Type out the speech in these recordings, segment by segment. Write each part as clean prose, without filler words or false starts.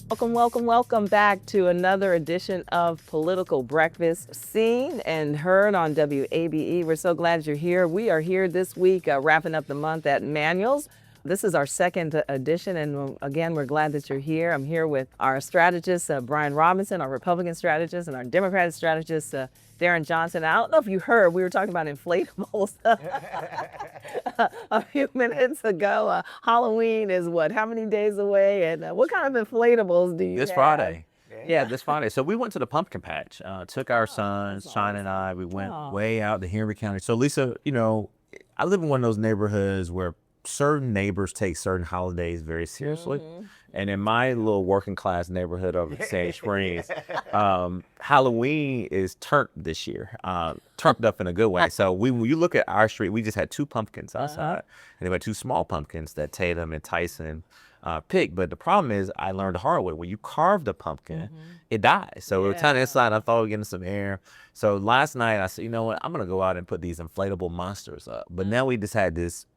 Welcome back to another edition of Political Breakfast, seen and heard on WABE. We're so glad you're here. We are here this week, wrapping up the month at Manuel's. This is our second edition, and again, we're glad that you're here. I'm here with our strategist, Brian Robinson, our Republican strategist, and our Democratic strategist, Tharon Johnson. I don't know if you heard, we were talking about inflatables a few minutes ago. Halloween is what, how many days away? And what kind of inflatables do you This have? Friday. Yeah, this Friday. So we went to the pumpkin patch. Took our sons, China and I. We went way out to Henry County. So Lisa, I live in one of those neighborhoods where certain neighbors take certain holidays very seriously. And in my little working class neighborhood over in Sage Springs, Halloween is turned this year, turned up in a good way. So when you look at our street, we just had 2 pumpkins outside, and they were 2 small pumpkins that Tatum and Tyson picked. But the problem is, I learned the hard way. When you carve the pumpkin, it dies. So we were kind of inside. I thought we were getting some air. So last night I said, you know what? I'm gonna go out and put these inflatable monsters up. But now we just had this.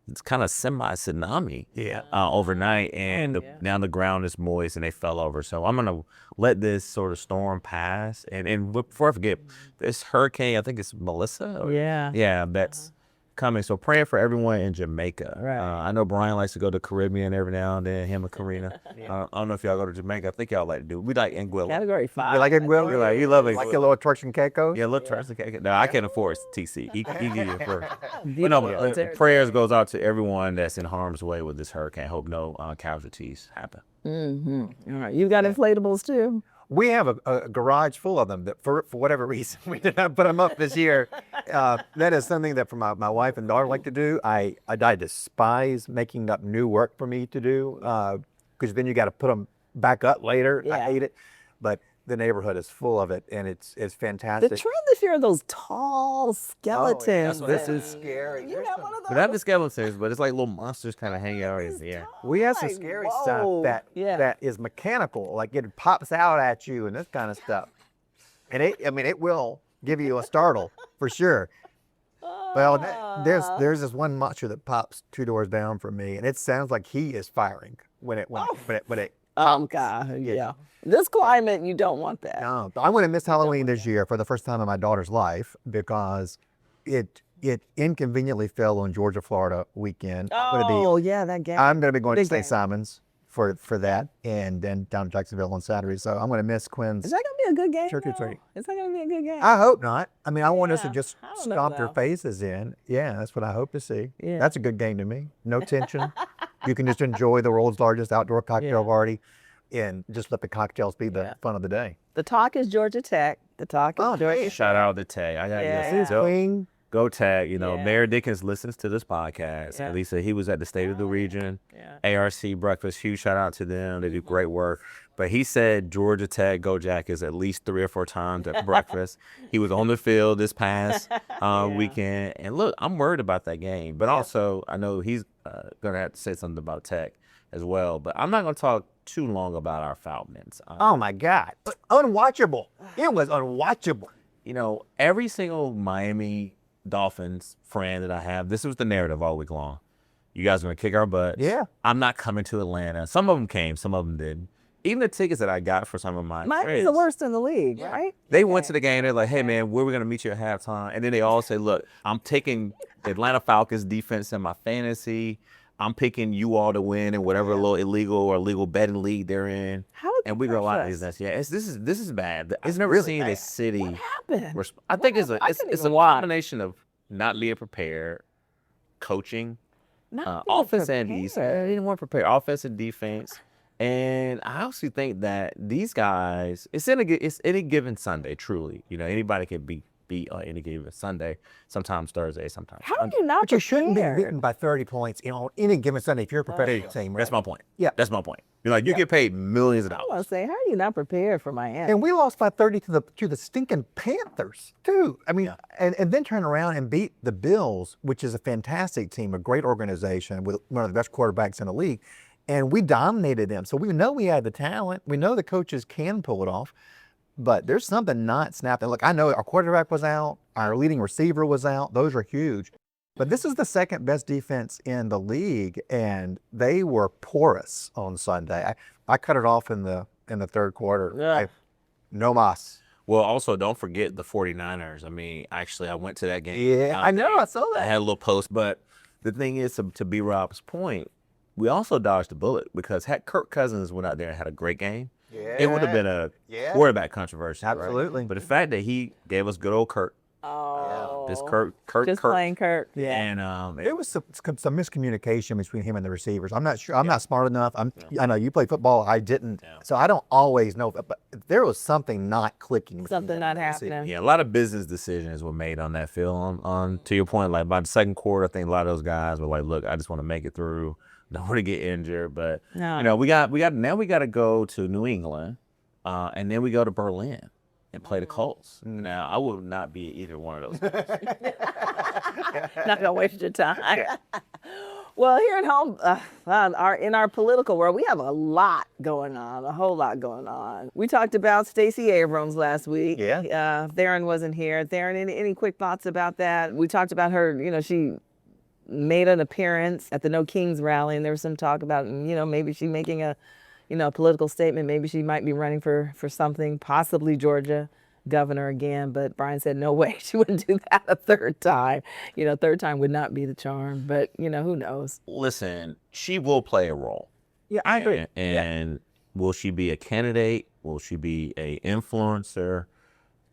It's kind of semi-tsunami overnight, and now the ground is moist and they fell over. So I'm going to let this sort of storm pass. And before I forget, this hurricane, I think it's Melissa? That's coming. So praying for everyone in Jamaica. Right. I know Brian likes to go to the Caribbean every now and then, him and Karina. I don't know if y'all go to Jamaica. I think y'all like to do it. We like Anguilla. Category 5. You like Anguilla? You love it. Like your little Turks and Caicos? Yeah, little Turks and Caicos. No, I can't afford TC. He give you first. But no, prayers goes out to everyone that's in harm's way with this hurricane. Hope no casualties happen. All right, you got inflatables too? We have a garage full of them that for whatever reason we did not put them up this year. That is something that for my wife and daughter like to do. I despise making up new work for me to do because then you got to put them back up later. I hate it. But the neighborhood is full of it, and it's fantastic. The trend this year are those tall skeletons. This is scary. You have one of those? But not the skeletons, but it's like little monsters kind of hanging out in the air. We have some scary stuff that is mechanical, like it pops out at you and this kind of stuff. And it will give you a startle for sure. Well, there's this one monster that pops 2 doors down from me, and it sounds like he is firing when it Oh God, yeah. This climate, you don't want that. No, I'm going to miss Halloween this year for the first time in my daughter's life because it inconveniently fell on Georgia-Florida weekend. That game. I'm going to be going to Big St. game. Simon's for that, and then down to Jacksonville on Saturday. So I'm going to miss Quinn's. Is that going to be a good game? Trick or treat. Is that going to be a good game? I hope not. I mean, I want us to just I don't know, stomp their though. faces in. Yeah, that's what I hope to see. Yeah. That's a good game to me. No tension. You can just enjoy the world's largest outdoor cocktail party and just let the cocktails be the fun of the day. The talk is Georgia Tech. The talk is Georgia Tech. Shout out to Tay. I got Yeah. Queen. Go Tag. Yeah. Mayor Dickens listens to this podcast. Yeah. At least he was at the State of the Region, Yeah. ARC breakfast. Huge shout out to them. They do great work. But he said Georgia Tech Go Jackets at least 3 or 4 times at breakfast. He was on the field this past weekend. And look, I'm worried about that game. But also, I know he's going to have to say something about Tech as well. But I'm not going to talk too long about our Falcons. Oh my God. Unwatchable. It was unwatchable. Every single Miami Dolphins friend that I have, this was the narrative all week long. You guys are going to kick our butts. Yeah. I'm not coming to Atlanta. Some of them came, some of them didn't. Even the tickets that I got for some of my Miami's friends, the worst in the league, right? they went to the game. They're like, hey, man, where are we going to meet you at halftime? And then they all say, look, I'm taking the Atlanta Falcons defense in my fantasy. I'm picking you all to win in whatever little illegal or legal betting league they're in. How did And we go out these nuts. Yeah, this is bad. I've never seen a city. What happened? I think it's couldn't a even watch. combination of not being prepared, coaching, Not being offense and defense. They prepared. didn't want to prepare offense and defense. And I also think that these guys, it's any given Sunday. Truly, anybody can beat on any given Sunday. Sometimes Thursday, sometimes. How do you not But you shouldn't be prepare? beaten by 30 points on any given Sunday if you're a professional team. Right? That's my point. Yeah. That's my point. You get paid millions of I dollars. want to say, how are you not prepared for Miami? And we lost by 30 to the stinking Panthers, too. I mean, and then turn around and beat the Bills, which is a fantastic team, a great organization with one of the best quarterbacks in the league. And we dominated them. So we know we had the talent. We know the coaches can pull it off. But there's something not snapping. Look, I know our quarterback was out. Our leading receiver was out. Those are huge. But this is the second best defense in the league, and they were porous on Sunday. I cut it off in the third quarter. Yeah. No mas. Well, also don't forget the 49ers. I mean, actually, I went to that game. Yeah, I know. I saw I that. had a little post, but the thing is, to B. Rob's point, we also dodged a bullet because had Kirk Cousins went out there and had a great game, it would have been a quarterback controversy. Absolutely. Right? But the fact that he gave us good old Kirk, this Kirk, Just plain Kirk. Yeah. and There was some miscommunication between him and the receivers. I'm not sure. I'm not smart enough. I know you play football. I didn't. So I don't always know. But there was something not clicking. between Something him not and the receivers. happening. yeah, a lot of business decisions were made on that field. On to your point, like by the second quarter, I think a lot of those guys were like, "Look, I just want to make it through. Don't want to get injured." But No. you know, we got now we got to go to New England, and then we go to Berlin and play the Colts. Now, I will not be either one of those guys. Not gonna waste your time. Well, here at home, in our political world, we have a lot going on, a whole lot going on. We talked about Stacey Abrams last week. Yeah. Tharon wasn't here. Tharon, any quick thoughts about that? We talked about her, she made an appearance at the No Kings rally, and there was some talk about, maybe she making a political statement. Maybe she might be running for something, possibly Georgia governor again. But Brian said, no way, she wouldn't do that a third time. Third time would not be the charm. But, who knows? Listen, she will play a role. Yeah, I agree. And will she be a candidate? Will she be a influencer?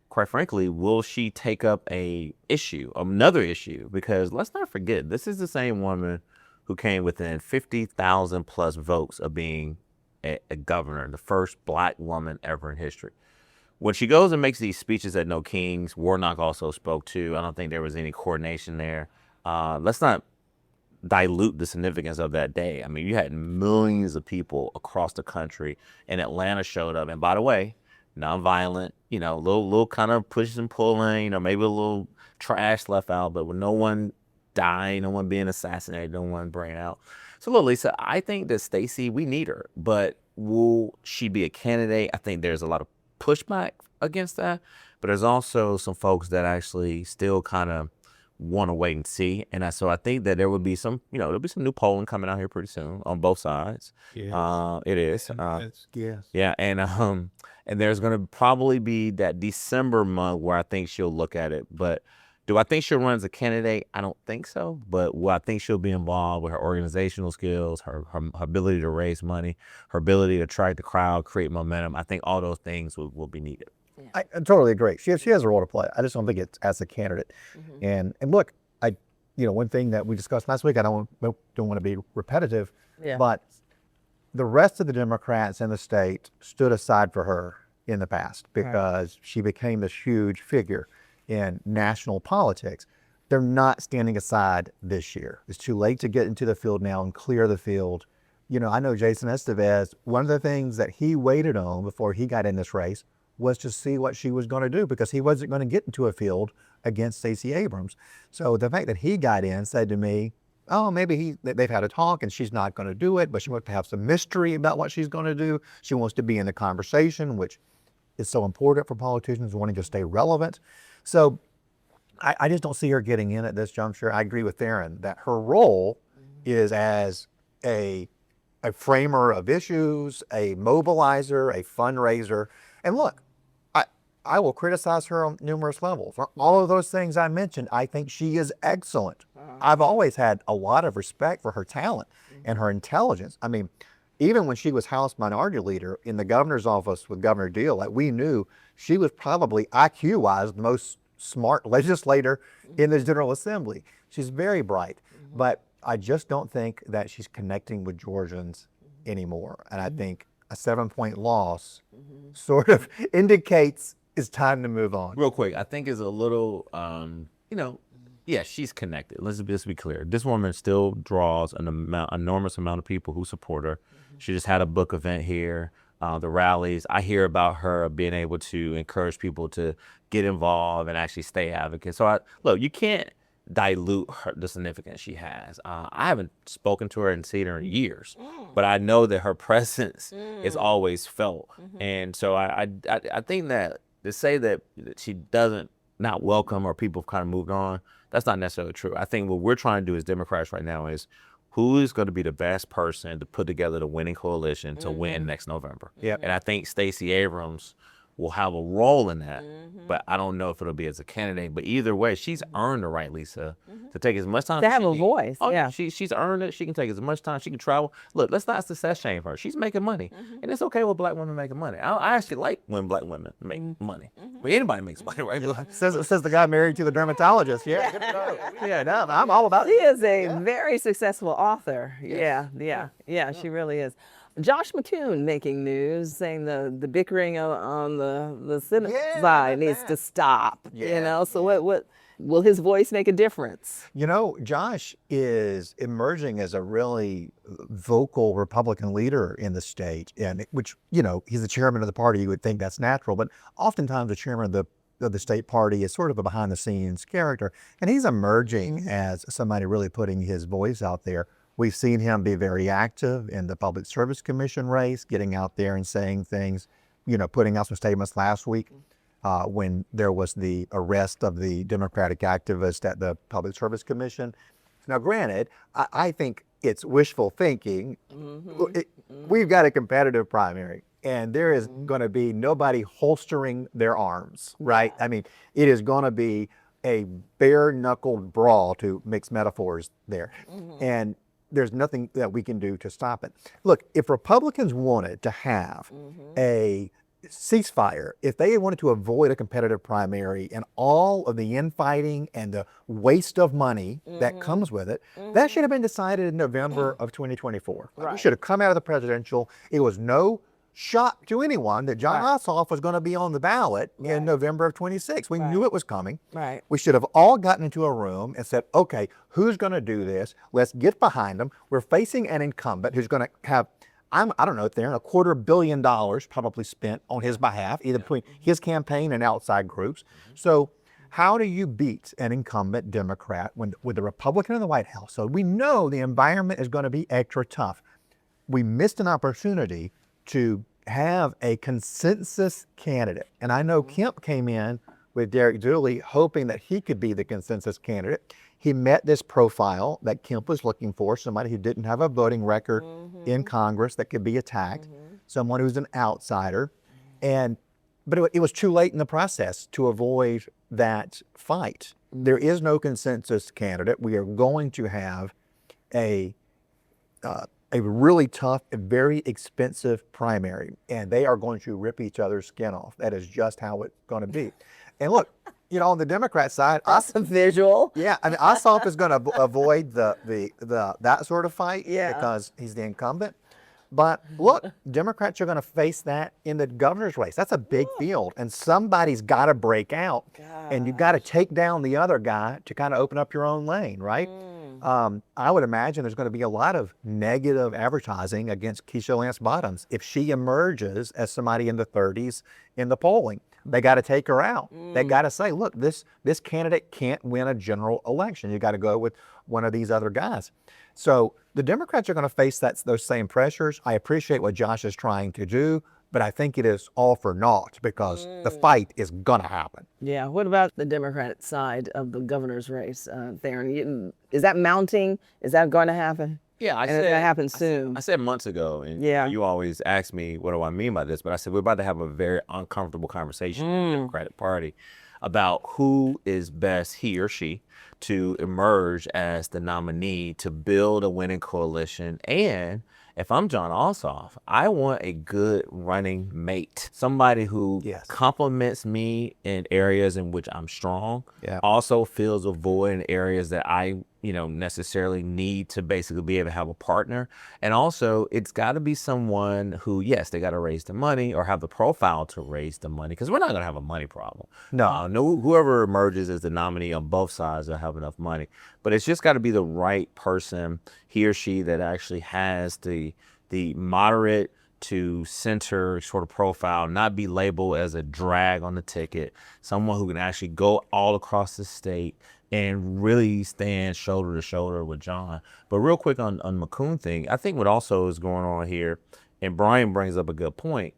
Quite frankly, will she take up another issue? Because let's not forget, this is the same woman who came within 50,000 plus votes of being a governor, the first black woman ever in history. When she goes and makes these speeches at No Kings, Warnock also spoke too. I don't think there was any coordination there. Let's not dilute the significance of that day. I mean, you had millions of people across the country, and Atlanta showed up. And by the way, nonviolent, little kind of push and pulling, maybe a little trash left out, but with no one dying, no one being assassinated, no one bringing out. So look, Lisa, I think that Stacey, we need her, but will she be a candidate? I think there's a lot of pushback against that, but there's also some folks that actually still kind of want to wait and see. And so I think that there would be some, there'll be some new polling coming out here pretty soon on both sides. Yeah. It is. Yes. Yeah, and there's going to probably be that December month where I think she'll look at it. But do I think she'll run as a candidate? I don't think so. But I think she'll be involved with her organizational skills, her ability to raise money, her ability to attract the crowd, create momentum. I think all those things will be needed. Yeah. I totally agree. She has a role to play. I just don't think it's as a candidate. And look, one thing that we discussed last week, I don't want to be repetitive, but the rest of the Democrats in the state stood aside for her in the past because she became this huge figure in national politics. They're not standing aside this year. It's too late to get into the field now and clear the field. I know Jason Estevez, one of the things that he waited on before he got in this race was to see what she was going to do, because he wasn't going to get into a field against Stacey Abrams. So the fact that he got in said to me, oh, maybe they've had a talk and she's not going to do it, but she wants to have some mystery about what she's going to do. She wants to be in the conversation, which is so important for politicians wanting to stay relevant. So I just don't see her getting in at this juncture. I agree with Tharon that her role is as a framer of issues, a mobilizer, a fundraiser. And look, I will criticize her on numerous levels. All of those things I mentioned, I think she is excellent. I've always had a lot of respect for her talent and her intelligence. I mean, even when she was House Minority Leader in the governor's office with Governor Deal, we knew she was probably IQ-wise the most smart legislator in the General Assembly. She's very bright, but I just don't think that she's connecting with Georgians anymore. And I think a 7-point loss sort of indicates it's time to move on. Real quick, I think is a little, she's connected. Let's be clear. This woman still draws an enormous amount of people who support her. She just had a book event here. The rallies. I hear about her being able to encourage people to get involved and actually stay advocates. So look, you can't dilute the significance she has. I haven't spoken to her and seen her in years, but I know that her presence is always felt. And so I think that to say that she doesn't not welcome or people have kind of moved on, That's not necessarily true. I think what we're trying to do as Democrats right now is who is going to be the best person to put together the winning coalition to win next November. Yep. And I think Stacey Abrams will have a role in that, but I don't know if it'll be as a candidate. But either way, she's earned the right, Lisa, to take as much time. To have a voice, Oh, yeah. She's earned it. She can take as much time. She can travel. Look, let's not success shame her. She's making money, and it's okay with black women making money. I actually like when black women make money. But anybody makes money, right? Says the guy married to the dermatologist. Yeah, good to know. Yeah, no, I'm all about She it. is a very successful author. Yeah, she really is. Josh McCune making news, saying the bickering on the Senate Yeah, side about needs that. to stop. Yeah, So what will his voice make a difference? You know, Josh is emerging as a really vocal Republican leader in the state, and which, you know, he's the chairman of the party. You would think that's natural, but oftentimes the chairman of the state party is sort of a behind the scenes character, and he's emerging as somebody really putting his voice out there. We've seen him be very active in the Public Service Commission race, getting out there and saying things, you know, putting out some statements last week when there was the arrest of the Democratic activist at the Public Service Commission. Now, granted, I think it's wishful thinking. We've got a competitive primary, and there is going to be nobody holstering their arms, right? I mean, it is going to be a bare-knuckled brawl, to mix metaphors there. And there's nothing that we can do to stop it. Look, if Republicans wanted to have a ceasefire, if they wanted to avoid a competitive primary and all of the infighting and the waste of money that comes with it, that should have been decided in November of 2024. We should have come out of the presidential. It was no shock to anyone that John Ossoff was going to be on the ballot in November of 26. We knew it was coming. We should have all gotten into a room and said, okay, who's going to do this? Let's get behind them. We're facing an incumbent who's going to have, I don't know, Tharon, $250 million probably spent on his behalf, either between his campaign and outside groups. So how do you beat an incumbent Democrat with a Republican in the White House? So we know the environment is going to be extra tough. We missed an opportunity to have a consensus candidate. And I know Kemp came in with Derek Dooley hoping that he could be the consensus candidate. He met this profile that Kemp was looking for, somebody who didn't have a voting record in Congress that could be attacked, someone who's an outsider. But it was too late in the process to avoid that fight. There is no consensus candidate. We are going to have a really tough and very expensive primary, and they are going to rip each other's skin off. That is just how it's going to be. And look, you know, on the Democrat side, That's a visual. yeah, I mean, Ossoff is going to avoid that sort of fight because he's the incumbent. But look, Democrats are going to face that in the governor's race. That's a big field, and somebody's got to break out, and you've got to take down the other guy to kind of open up your own lane, right? I would imagine there's going to be a lot of negative advertising against Keisha Lance Bottoms if she emerges as somebody in the 30s in the polling. They got to take her out. They got to say, look, this candidate can't win a general election. You got to go with one of these other guys. So the Democrats are going to face those same pressures. I appreciate what Josh is trying to do, but I think it is all for naught because the fight is going to happen. Yeah. What about the Democratic side of the governor's race, Tharon? Is that mounting? Is that going to happen? Yeah, it's going to happen soon. I said months ago, and Yeah. you always ask me, what do I mean by this? But I said, we're about to have a very uncomfortable conversation in the Democratic Party about who is best, he or she, to emerge as the nominee to build a winning coalition. And if I'm John Ossoff, I want a good running mate, somebody who complements me in areas in which I'm strong, also fills a void in areas that I necessarily need to basically be able to have a partner. And also, it's got to be someone who, yes, they got to raise the money or have the profile to raise the money, because we're not going to have a money problem. No, whoever emerges as the nominee on both sides will have enough money. But it's just got to be the right person, he or she, that actually has the moderate to center sort of profile, not be labeled as a drag on the ticket, someone who can actually go all across the state and really stand shoulder to shoulder with John. But real quick on McCune thing, I think what also is going on here, and Brian brings up a good point,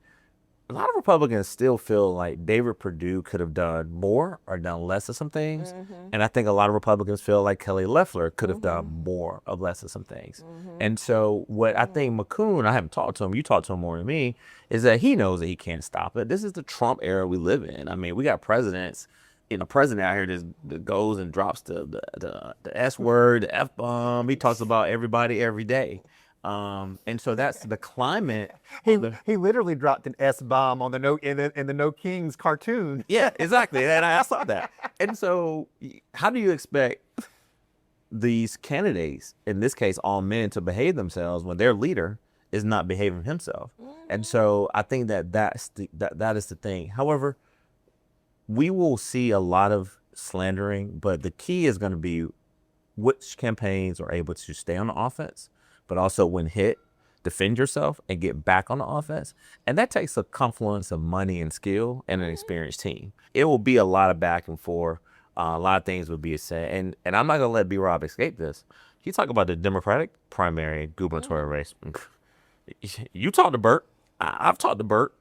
a lot of Republicans still feel like David Perdue could have done more or done less of some things. And I think a lot of Republicans feel like Kelly Loeffler could have done more or less of some things. And so what I think McCoon, I haven't talked to him, you talked to him more than me, is that he knows that he can't stop it. This is the Trump era we live in. I mean, we got presidents, president out here that goes and drops the S word, the F bomb. He talks about everybody every day. And so that's the climate. He literally dropped an S bomb on in the No Kings cartoon. Yeah, exactly. And I saw that. And so how do you expect these candidates, in this case, all men, to behave themselves when their leader is not behaving himself? And so I think that is the thing. However, we will see a lot of slandering, but the key is going to be which campaigns are able to stay on the offense, but also when hit, defend yourself and get back on the offense. And that takes a confluence of money and skill and an experienced team. It will be a lot of back and forth. A lot of things will be said. And I'm not going to let B-Rob escape this. You talk about the Democratic primary gubernatorial race. You talked to Burt. I've talked to Burt.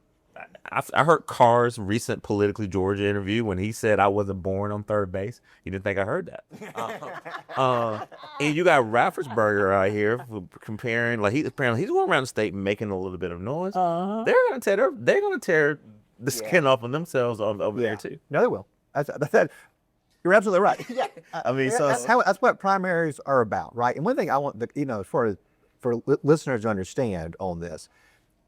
I heard Carr's recent Politically Georgia interview when he said I wasn't born on third base. You didn't think I heard that. And you got Raffensperger out here comparing, like he's going around the state making a little bit of noise. They're gonna tear the skin off of themselves over there too. No, they will. You're absolutely right. Yeah. I mean, so that's what primaries are about, right? And one thing I want for listeners to understand on this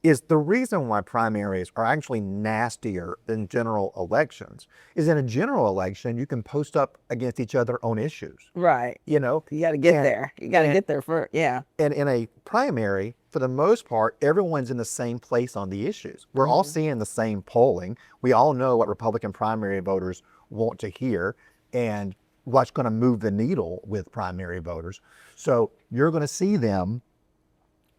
is the reason why primaries are actually nastier than general elections is in a general election, you can post up against each other on issues. Right. You know? You got to get there. You got to get there first. Yeah. And in a primary, for the most part, everyone's in the same place on the issues. We're all seeing the same polling. We all know what Republican primary voters want to hear and what's going to move the needle with primary voters. So you're going to see them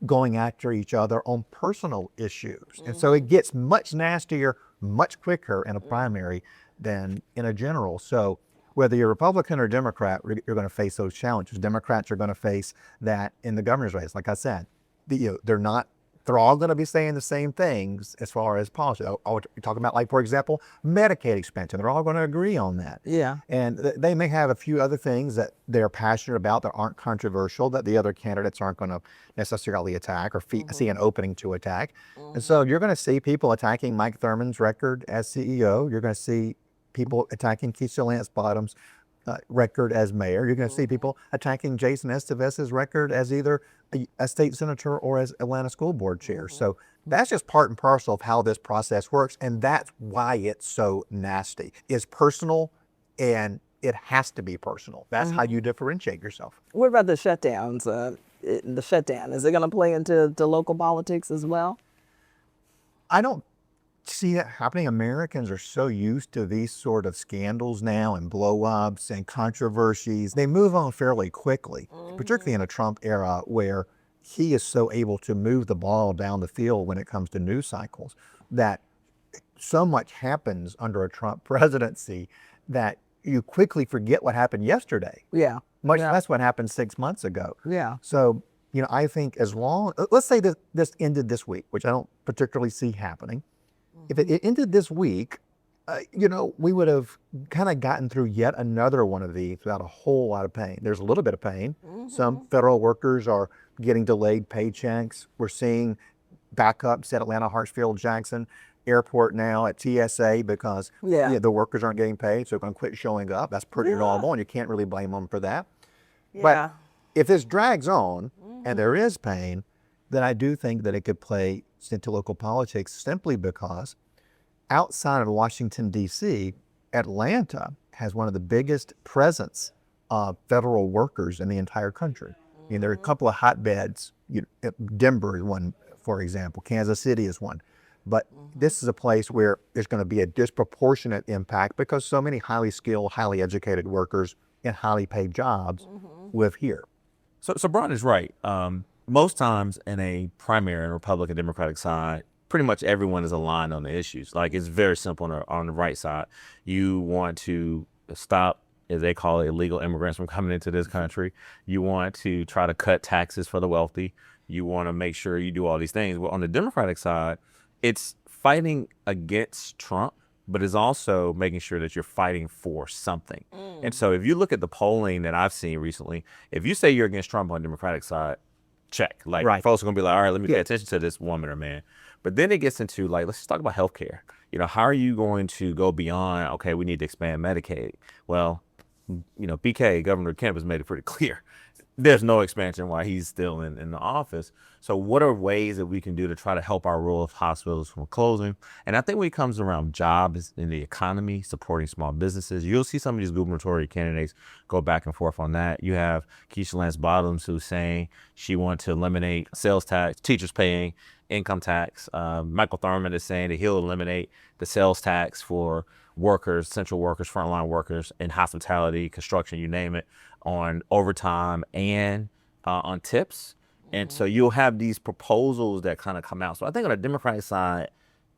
going after each other on personal issues. And so it gets much nastier, much quicker in a primary than in a general. So whether you're Republican or Democrat, you're going to face those challenges. Democrats are going to face that in the governor's race. Like I said, they're all going to be saying the same things as far as policy. You're talking about, like, for example, Medicaid expansion. They're all going to agree on that. Yeah. And they may have a few other things that they're passionate about that aren't controversial, that the other candidates aren't going to necessarily attack or see an opening to attack. And so you're going to see people attacking Mike Thurman's record as CEO. You're going to see people attacking Keisha Lance Bottoms' record as mayor. You're going to see people attacking Jason Estevez's record as either a state senator or as Atlanta school board chair. So that's just part and parcel of how this process works. And that's why it's so nasty. It's personal, and it has to be personal. That's how you differentiate yourself. What about the shutdowns? The shutdown, is it going to play into local politics as well? I don't see that happening. Americans are so used to these sort of scandals now and blow-ups and controversies. They move on fairly quickly, particularly in a Trump era where he is so able to move the ball down the field when it comes to news cycles, that so much happens under a Trump presidency that you quickly forget what happened yesterday. Yeah. Much less what happened 6 months ago. Yeah. So, I think let's say that this ended this week, which I don't particularly see happening. If it ended this week, we would have kind of gotten through yet another one of these without a whole lot of pain. There's a little bit of pain. Some federal workers are getting delayed paychecks. We're seeing backups at Atlanta Hartsfield Jackson Airport now at TSA because the workers aren't getting paid, so they're going to quit showing up. That's pretty normal, and you can't really blame them for that. Yeah. But if this drags on and there is pain, then I do think that it could play into local politics simply because outside of Washington, D.C., Atlanta has one of the biggest presence of federal workers in the entire country. There are a couple of hotbeds. Denver is one, for example. Kansas City is one. But this is a place where there's going to be a disproportionate impact because so many highly skilled, highly educated workers in highly paid jobs live here. So Brian is right. Most times in a primary and Republican Democratic side, pretty much everyone is aligned on the issues. Like, it's very simple on the right side. You want to stop, as they call it, illegal immigrants from coming into this country. You want to try to cut taxes for the wealthy. You want to make sure you do all these things. Well, on the Democratic side, it's fighting against Trump, but it's also making sure that you're fighting for something. And so if you look at the polling that I've seen recently, if you say you're against Trump on the Democratic side, check. Like, Right. folks are going to be like, all right, let me pay attention to this woman or man. But then it gets into, like, let's just talk about healthcare. You know, how are you going to go beyond, okay, we need to expand Medicaid? Well, you know, BK, Governor Kemp, has made it pretty clear. There's no expansion while he's still in the office. So what are ways that we can do to try to help our rural hospitals from closing? And I think when it comes around jobs in the economy, supporting small businesses, you'll see some of these gubernatorial candidates go back and forth on that. You have Keisha Lance Bottoms, who's saying she wants to eliminate sales tax, teachers paying income tax. Michael Thurman is saying that he'll eliminate the sales tax for workers, essential workers, frontline workers in hospitality, construction, you name it, on overtime and on tips. And so you'll have these proposals that kind of come out. So I think on the Democratic side,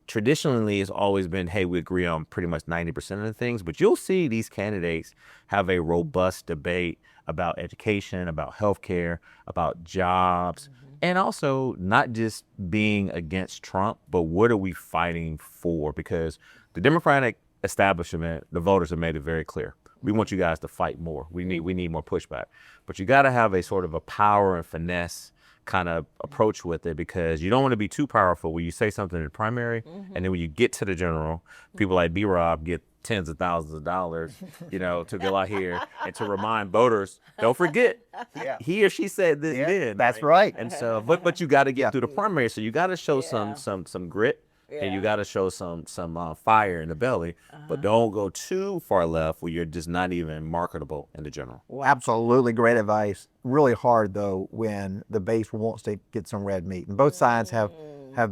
traditionally it's always been, hey, we agree on pretty much 90% of the things, but you'll see these candidates have a robust debate about education, about healthcare, about jobs, and also not just being against Trump, but what are we fighting for? Because the Democratic establishment, the voters have made it very clear. We want you guys to fight more. We need more pushback. But you got to have a sort of a power and finesse kind of approach with it, because you don't want to be too powerful when you say something in the primary, and then when you get to the general, people like B-Rob get tens of thousands of dollars, you know, to go out here and to remind voters, don't forget, he or she said this then. That's right. And so, but you got to get through the primary, so you got to show some grit. And you got to show some fire in the belly, but don't go too far left where you're just not even marketable in the general. Absolutely great advice. Really hard though when the base wants to get some red meat, and both sides have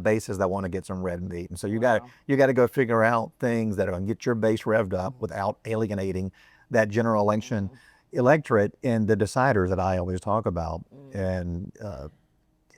bases that want to get some red meat, and so you got to go figure out things that are going to get your base revved up without alienating that general election electorate and the deciders that I always talk about. And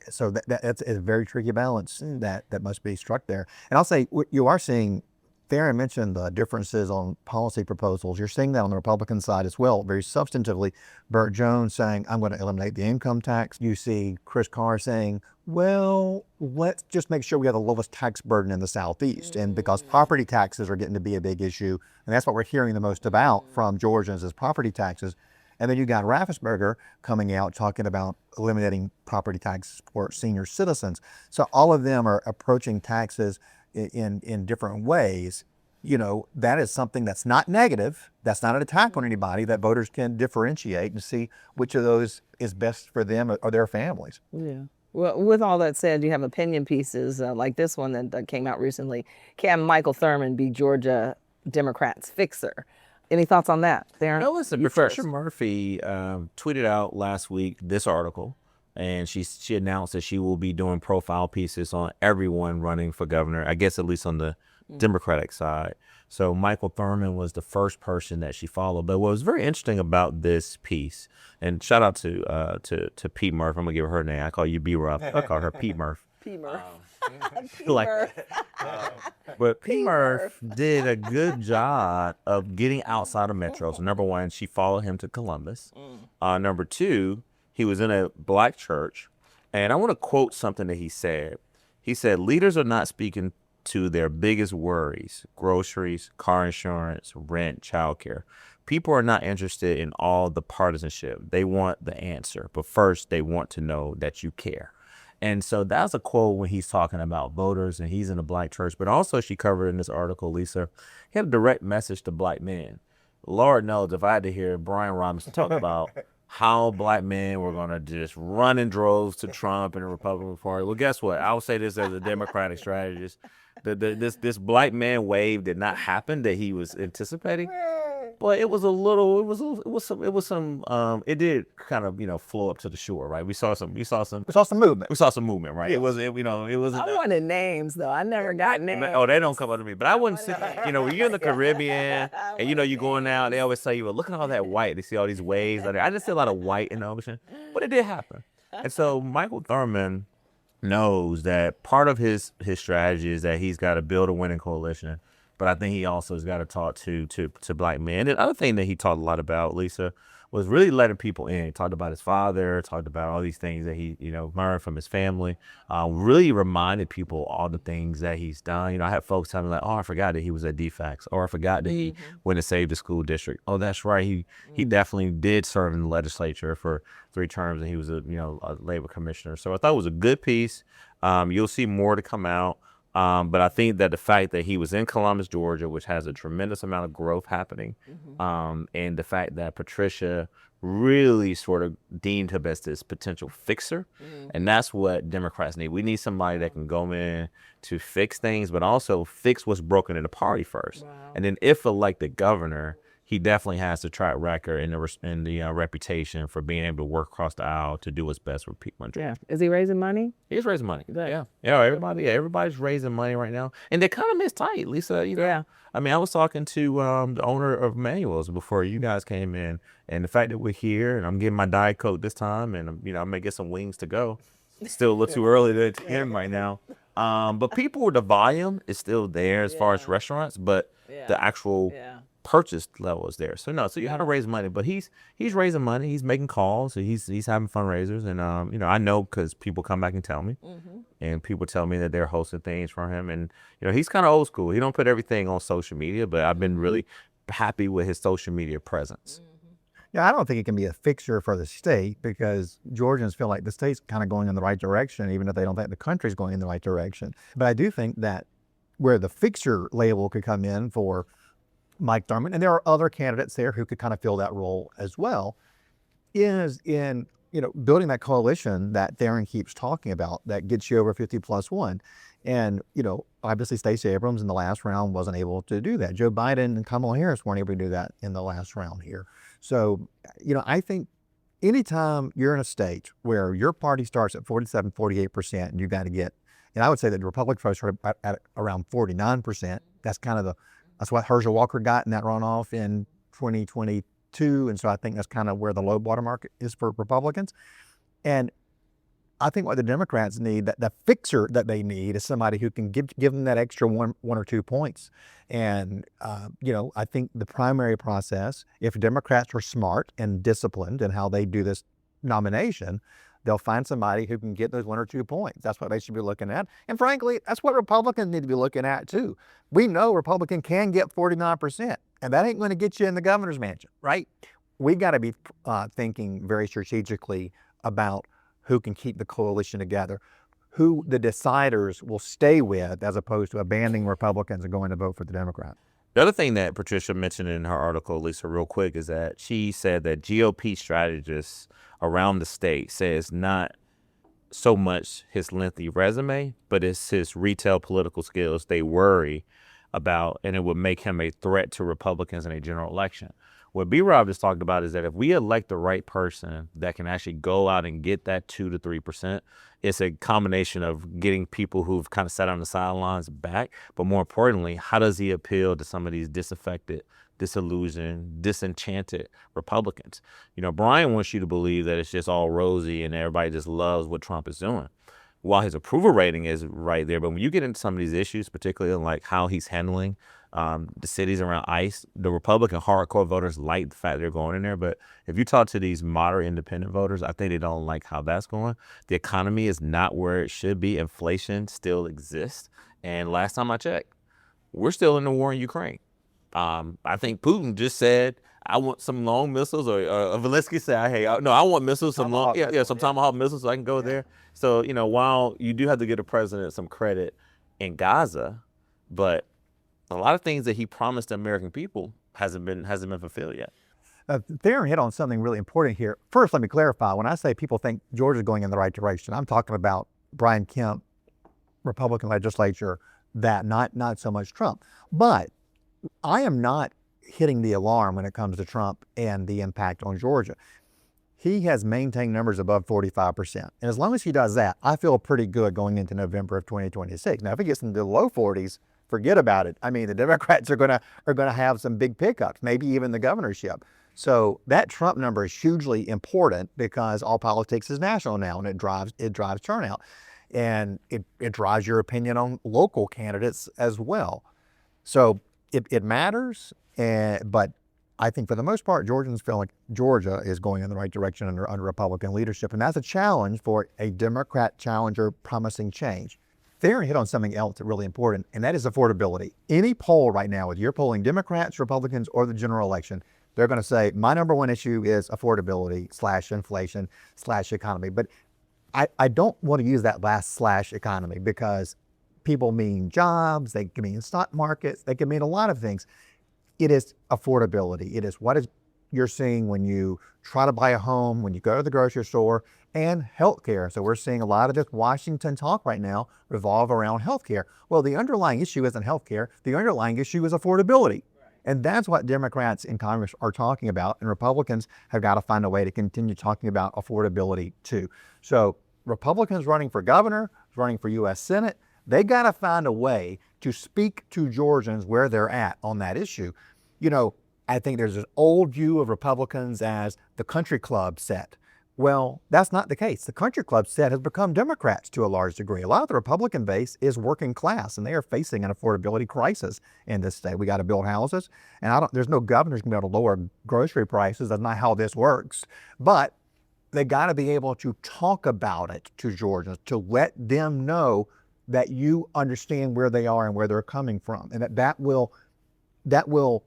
so that's a very tricky balance that must be struck there. And I'll say you are seeing, Tharon mentioned the differences on policy proposals. You're seeing that on the Republican side as well, very substantively. Burt Jones saying, I'm going to eliminate the income tax. You see Chris Carr saying, well, let's just make sure we have the lowest tax burden in the Southeast. And because property taxes are getting to be a big issue, and that's what we're hearing the most about from Georgians is property taxes. And then you got Raffensperger coming out talking about eliminating property taxes for senior citizens. So all of them are approaching taxes in different ways. You know, that is something that's not negative. That's not an attack on anybody, that voters can differentiate and see which of those is best for them or their families. Yeah. Well, with all that said, you have opinion pieces like this one that came out recently. Can Michael Thurman be Georgia Democrats' fixer? Any thoughts on that, Tharon? No, listen, Patricia Murphy tweeted out last week this article, and she announced that she will be doing profile pieces on everyone running for governor, I guess at least on the Democratic side. So Michael Thurman was the first person that she followed. But what was very interesting about this piece, and shout out to Pete Murphy, I'm gonna give her her name. I call you B-Rob. I call her Pete Murphy. P. Murph. But P. Murph did a good job of getting outside of metros. Number one, she followed him to Columbus. Number two, he was in a black church. And I want to quote something that he said. He said, leaders are not speaking to their biggest worries: groceries, car insurance, rent, childcare. People are not interested in all the partisanship. They want the answer. But first, they want to know that you care. And so that's a quote when he's talking about voters, and he's in a black church. But also she covered in this article, Lisa, he had a direct message to black men. Lord knows if I had to hear Brian Robinson talk about how black men were going to just run in droves to Trump and the Republican Party. Well, guess what? I'll say this as a Democratic strategist. This black man wave did not happen that he was anticipating. But it was some it did kind of, flow up to the shore, right? We saw some movement. Right? Yeah. It was. I wanted names though. I never got names. Oh, they don't come up to me. But I wouldn't say, when you're in the Caribbean and you're going out, they always say, well, look at all that white. They see all these waves out there. I didn't see a lot of white in the ocean, but it did happen. And so Michael Thurman knows that part of his strategy is that he's got to build a winning coalition. But I think he also has got to talk to black men. And the other thing that he talked a lot about, Lisa, was really letting people in. He talked about his father, talked about all these things that he, learned from his family. Really reminded people all the things that he's done. I had folks tell me like, oh, I forgot that he was at DFACS, or I forgot that he went to save the school district. Oh, that's right. He definitely did serve in the legislature for 3 terms, and he was a labor commissioner. So I thought it was a good piece. You'll see more to come out. But I think that the fact that he was in Columbus, Georgia, which has a tremendous amount of growth happening, and the fact that Patricia really sort of deemed him as this potential fixer, and that's what Democrats need. We need somebody that can go in to fix things, but also fix what's broken in the party first. And then if elected governor, he definitely has the track record and the reputation for being able to work across the aisle to do what's best for people in Georgia. Yeah. Is he raising money? He's raising money. Yeah. Everybody's raising money right now. And the economy is tight, Lisa. Yeah. I mean, I was talking to the owner of Manuel's before you guys came in, and the fact that we're here, and I'm getting my Diet Coke this time, and I may get some wings to go. It's still a little too early to attend right now. But the volume is still there as far as restaurants, but the actual purchase level is there. So you have to raise money, but he's raising money. He's making calls. He's having fundraisers, and I know because people come back and tell me, and people tell me that they're hosting things for him, and he's kind of old school. He don't put everything on social media, but I've been really happy with his social media presence. Yeah, I don't think it can be a fixture for the state because Georgians feel like the state's kind of going in the right direction, even if they don't think the country's going in the right direction. But I do think that where the fixture label could come in for Mike Thurmond, and there are other candidates there who could kind of fill that role as well, is in building that coalition that Tharon keeps talking about that gets you over 50+1. And obviously Stacey Abrams in the last round wasn't able to do that. Joe Biden and Kamala Harris weren't able to do that in the last round here. So I think anytime you're in a state where your party starts at 47-48%, and you got to get, and I would say that the Republican folks are at around 49%. That's what Herschel Walker got in that runoff in 2022. And so I think that's kind of where the low watermark is for Republicans. And I think what the Democrats need, that the fixer that they need, is somebody who can give them that extra one or 2 points. And, I think the primary process, if Democrats are smart and disciplined in how they do this nomination, they'll find somebody who can get those 1 or 2 points. That's what they should be looking at. And frankly, that's what Republicans need to be looking at too. We know Republican can get 49%, and that ain't going to get you in the governor's mansion, right? We got to be thinking very strategically about who can keep the coalition together, who the deciders will stay with, as opposed to abandoning Republicans and going to vote for the Democrat. The other thing that Patricia mentioned in her article, Lisa, real quick, is that she said that GOP strategists around the state say it's not so much his lengthy resume, but it's his retail political skills they worry about, and it would make him a threat to Republicans in a general election. What B-Rob just talked about is that if we elect the right person that can actually go out and get that 2 to 3%, it's a combination of getting people who've kind of sat on the sidelines back, but more importantly, how does he appeal to some of these disaffected, disillusioned, disenchanted Republicans? Brian wants you to believe that it's just all rosy and everybody just loves what Trump is doing. While his approval rating is right there, but when you get into some of these issues, particularly like how he's handling the cities around ICE, the Republican hardcore voters like the fact they're going in there. But if you talk to these moderate independent voters, I think they don't like how that's going. The economy is not where it should be. Inflation still exists. And last time I checked, we're still in the war in Ukraine. I think Putin just said, I want some long missiles, or Zelensky said, hey, I want missiles, some Tomahawk missiles so I can go there. So, while you do have to give the president some credit in Gaza, but a lot of things that he promised the American people hasn't been fulfilled yet. Tharon hit on something really important here. First, let me clarify. When I say people think Georgia's going in the right direction, I'm talking about Brian Kemp, Republican legislature, that not so much Trump. But I am not hitting the alarm when it comes to Trump and the impact on Georgia. He has maintained numbers above 45%. And as long as he does that, I feel pretty good going into November of 2026. Now, if he gets into the low 40s, forget about it. I mean, the Democrats are gonna have some big pickups, maybe even the governorship. So that Trump number is hugely important because all politics is national now, and it drives turnout. And it drives your opinion on local candidates as well. So it matters, but I think for the most part, Georgians feel like Georgia is going in the right direction under Republican leadership. And that's a challenge for a Democrat challenger promising change. Tharon hit on something else that's really important, and that is affordability. Any poll right now, whether you're polling Democrats, Republicans, or the general election, they're going to say, my number one issue is affordability / inflation / economy. But I don't want to use that last / economy because people mean jobs, they can mean stock markets, they can mean a lot of things. It is affordability. It is what is you're seeing when you try to buy a home, when you go to the grocery store, and healthcare. So we're seeing a lot of this Washington talk right now revolve around healthcare. Well, the underlying issue isn't healthcare. The underlying issue is affordability. And that's what Democrats in Congress are talking about. And Republicans have got to find a way to continue talking about affordability too. So Republicans running for governor, running for U.S. Senate, they got to find a way to speak to Georgians where they're at on that issue. You know, I think there's this old view of Republicans as the country club set. Well, that's not the case. The country club set has become Democrats to a large degree. A lot of the Republican base is working class, and they are facing an affordability crisis in this state. We got to build houses, and there's no governors going to be able to lower grocery prices. That's not how this works. But they got to be able to talk about it to Georgians, to let them know that you understand where they are and where they're coming from, and that will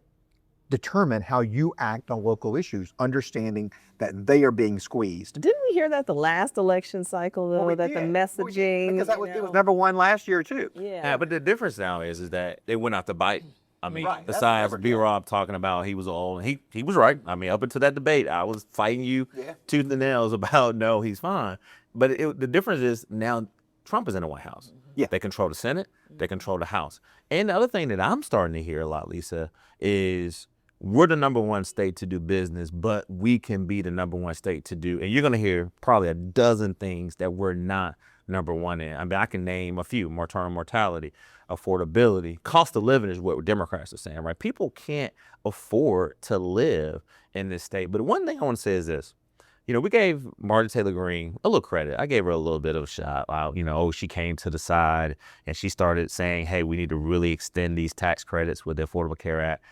determine how you act on local issues, understanding that they are being squeezed. Didn't we hear that the last election cycle, though, Well, that the did. messaging... Because it was number one last year, too. Yeah, but the difference now is that they went out to bite. I mean, Right, that's besides never B-Rob talking about he was old, and he was right. I mean, up until that debate, I was fighting you tooth and nails about, no, he's fine. But the difference is now Trump is in the White House. Yeah. They control the Senate. They control the House. And the other thing that I'm starting to hear a lot, Lisa, is we're the number one state to do business, but we can be the number one state to do, and you're going to hear probably a dozen things that we're not number one in. I mean, I can name a few: maternal mortality, affordability, cost of living is what Democrats are saying, right? People can't afford to live in this state. But one thing I want to say is this. You know, we gave Marjorie Taylor Greene a little credit. I gave her a little bit of a shot. She came to the side and she started saying, hey, we need to really extend these tax credits with the Affordable Care Act,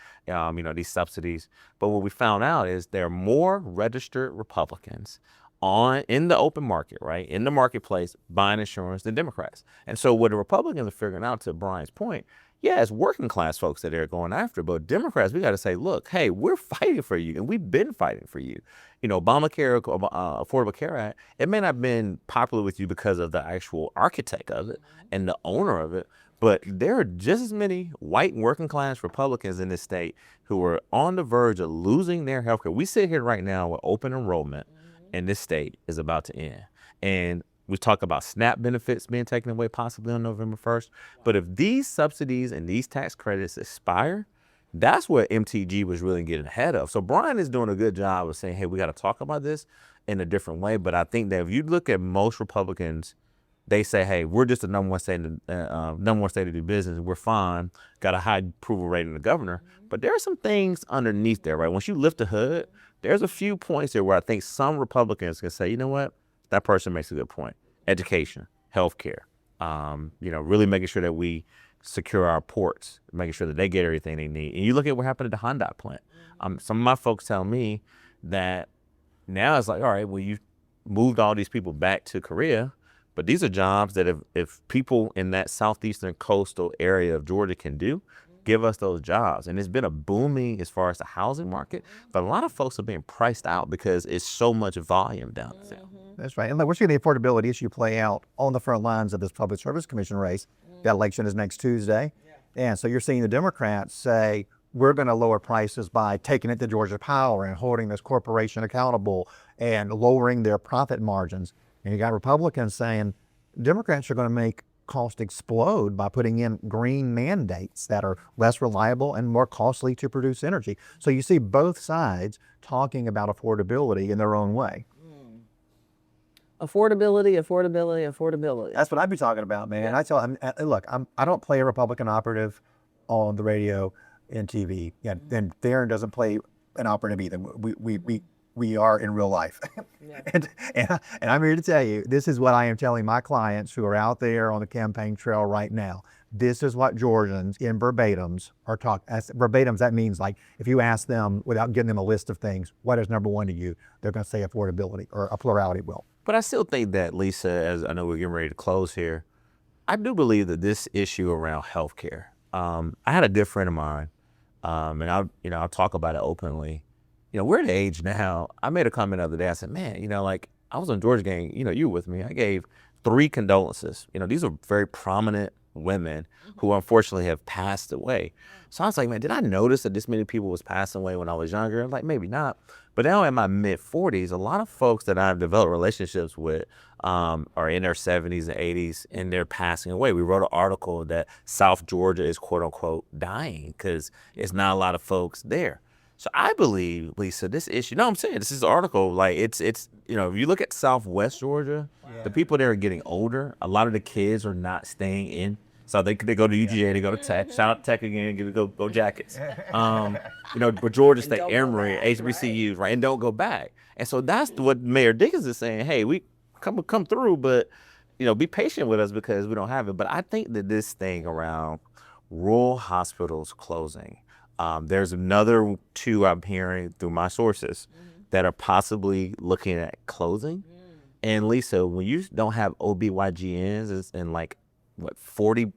these subsidies. But what we found out is there are more registered Republicans in the open market, right, in the marketplace, buying insurance than Democrats. And so what the Republicans are figuring out, to Brian's point, yeah, it's working class folks that they're going after, but Democrats, we got to say, look, hey, we're fighting for you, and we've been fighting for you. Obamacare, Affordable Care Act, it may not have been popular with you because of the actual architect of it and the owner of it, but there are just as many white working class Republicans in this state who are on the verge of losing their health care. We sit here right now with open enrollment in this state is about to end. And we talk about SNAP benefits being taken away possibly on November 1st. But if these subsidies and these tax credits expire, that's what MTG was really getting ahead of. So Brian is doing a good job of saying, hey, we got to talk about this in a different way. But I think that if you look at most Republicans, they say, hey, we're just the number one state to do business. We're fine. Got a high approval rating of the governor. But there are some things underneath there, right? Once you lift the hood, there's a few points there where I think some Republicans can say, you know what? That person makes a good point. Education, healthcare, really making sure that we secure our ports, making sure that they get everything they need. And you look at what happened at the Hyundai plant. Some of my folks tell me that now it's like, all right, well, you moved all these people back to Korea, but these are jobs that if people in that southeastern coastal area of Georgia can do, give us those jobs. And it's been a booming as far as the housing market, but a lot of folks are being priced out because it's so much volume down there. That's right. And look, we're seeing the affordability issue play out on the front lines of this Public Service Commission race. That election is next Tuesday. And so you're seeing the Democrats say, we're going to lower prices by taking it to Georgia Power and holding this corporation accountable and lowering their profit margins. And you got Republicans saying Democrats are going to make cost explode by putting in green mandates that are less reliable and more costly to produce energy. So you see both sides talking about affordability in their own way. Affordability, affordability, affordability. That's what I'd be talking about, man. Yeah. I tell them, look, I don't play a Republican operative on the radio and TV. Yeah, and Tharon doesn't play an operative either. we are in real life. and I'm here to tell you, this is what I am telling my clients who are out there on the campaign trail right now. This is what Georgians in verbatims are talking. Verbatims, that means like if you ask them without giving them a list of things, what is number one to you? They're going to say affordability, or a plurality will. But I still think that, Lisa, as I know we're getting ready to close here, I do believe that this issue around healthcare, I had a good friend of mine, and I'll talk about it openly. We're at the age now, I made a comment the other day, I said, man, like I was on Georgia gang, you were with me, I gave 3 condolences. These are very prominent women who unfortunately have passed away. So I was like, man, did I notice that this many people was passing away when I was younger? I'm like, maybe not. But now in my mid 40s, a lot of folks that I've developed relationships with are in their 70s and 80s, and they're passing away. We wrote an article that South Georgia is quote unquote dying because it's not a lot of folks there. So I believe, Lisa, this issue, no, I'm saying this is an article, like it's if you look at Southwest Georgia, the people there are getting older. A lot of the kids are not staying in. So they go to UGA, they go to Tech. Shout out to Tech again, go Jackets. But Georgia State, Emory, HBCUs, right, and don't go back. And so that's what Mayor Dickens is saying. Hey, we come through, but be patient with us because we don't have it. But I think that this thing around rural hospitals closing, there's another 2 I'm hearing through my sources that are possibly looking at closing. And Lisa, when you don't have OBGYNs in like, 40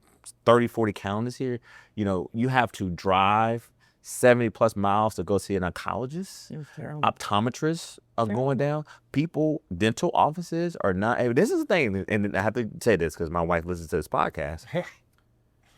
counties here, you have to drive 70 plus miles to go see an oncologist. Optometrists are going down. People, dental offices are not able. This is the thing, and I have to say this because my wife listens to this podcast.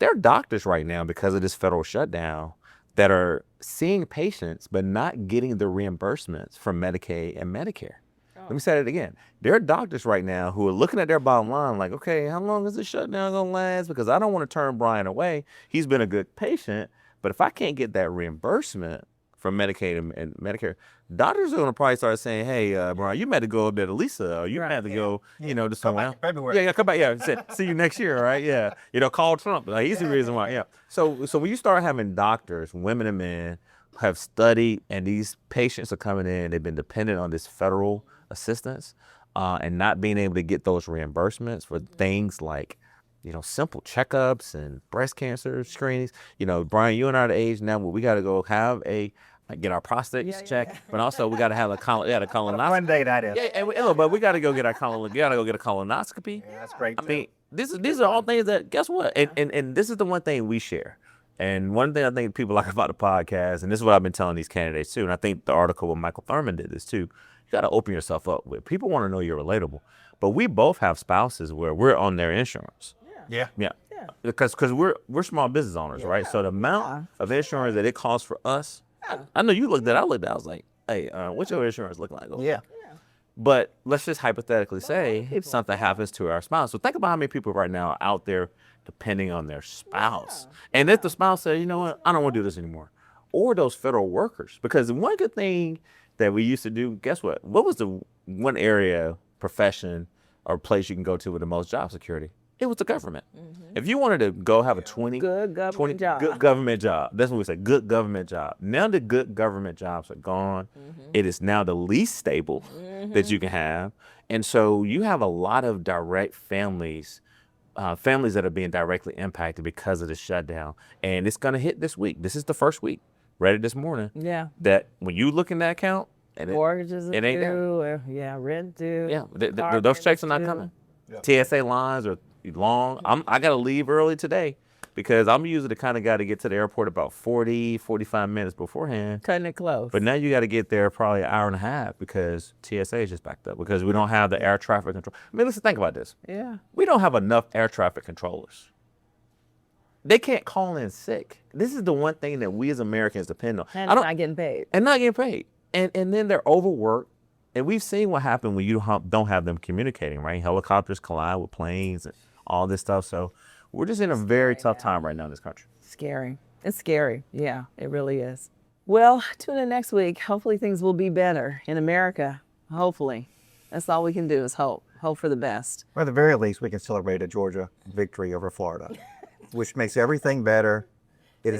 There are doctors right now, because of this federal shutdown, that are seeing patients but not getting the reimbursements from Medicaid and Medicare. Let me say that again. There are doctors right now who are looking at their bottom line like, okay, how long is this shutdown going to last? Because I don't want to turn Brian away. He's been a good patient. But if I can't get that reimbursement from Medicaid and Medicare, doctors are going to probably start saying, hey, Brian, you might have to go up there to Lisa, or you might have to go, to somewhere else. Yeah, come back. Yeah, see you next year, right? Yeah. Call Trump. Like, he's the reason why. Yeah. So when you start having doctors, women and men, have studied, and these patients are coming in, they've been dependent on this federal assistance, and not being able to get those reimbursements for things like, simple checkups and breast cancer screenings. Brian, you and I are the age now where we got to go get our prostates checked, but also we got to have a colonoscopy. One day that is. Yeah, but we got to go get a colonoscopy. Yeah, that's great. I mean, these are all things that, guess what? And this is the one thing we share. And one thing I think people like about the podcast, and this is what I've been telling these candidates too, and I think the article with Michael Thurman did this too, you got to open yourself up with. People want to know you're relatable. But we both have spouses where we're on their insurance. Yeah. Because we're small business owners, right? So the amount of insurance that it costs for us, I know you looked at it, I looked at it, I was like, hey, what's your insurance look like? Yeah. But let's just hypothetically say if something happens to our spouse. So think about how many people right now are out there depending on their spouse. And if the spouse says, you know what, I don't want to do this anymore. Or those federal workers. Because one good thing that we used to do, guess what? What was the one area, profession, or place you can go to with the most job security? It was the government. If you wanted to go have a Good government job. Good government job. That's what we say, good government job. Now the good government jobs are gone. It is now the least stable that you can have. And so you have a lot of direct families that are being directly impacted because of the shutdown. And it's going to hit this week. This is the first week, read it this morning. Yeah. That when you look in that account, and mortgages it ain't due, rent due. Yeah, those checks are not coming. Yeah. TSA lines are long. I got to leave early today because I'm usually the kind of guy to get to the airport about 45 minutes beforehand. Cutting it close. But now you got to get there probably an hour and a half because TSA is just backed up because we don't have the air traffic control. I mean, listen, think about this. Yeah. We don't have enough air traffic controllers. They can't call in sick. This is the one thing that we as Americans depend on. And not getting paid. And not getting paid. And then they're overworked. And we've seen what happened when you don't have them communicating, right? Helicopters collide with planes and all this stuff. So we're just in a very tough time right now in this country. Scary. It's scary. Yeah, it really is. Well, tune in next week. Hopefully things will be better in America. Hopefully. That's all we can do is hope. Hope for the best. Or at the very least, we can celebrate a Georgia victory over Florida, which makes everything better. It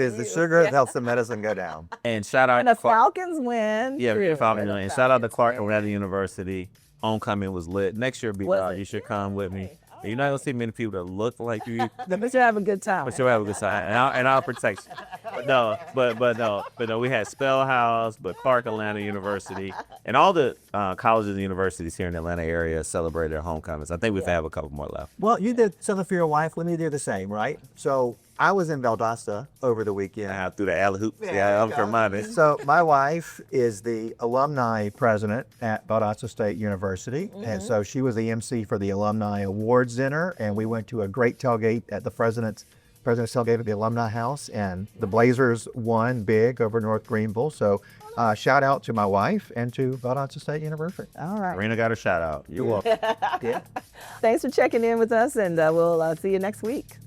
is the sugar that helps the medicine go down. And shout out And the Clark- Falcons win. Yeah, True. Falcons. And shout out to Clark Atlanta University. Homecoming was lit. Next year, Was it? you should come with me. You're not gonna see many people that look like you, But you'll have a good time. but you'll have a good time. And I'll protect you. But no, we had Spell House, but Clark Atlanta University, and all the colleges and universities here in the Atlanta area celebrated their homecomings. I think we have a couple more left. Well, you did something for your wife. Let me do the same, right? So I was in Valdosta over the weekend. I through the alley hoop. Yeah, I'm reminded. So my wife is the alumni president at Valdosta State University, and so she was the MC for the Alumni Awards Dinner, and we went to a great tailgate at the president's tailgate at the Alumni House, and the Blazers won big over North Greenville. So shout out to my wife and to Valdosta State University. All right. Karina got a shout out. You're welcome. Yeah. Thanks for checking in with us, and we'll see you next week.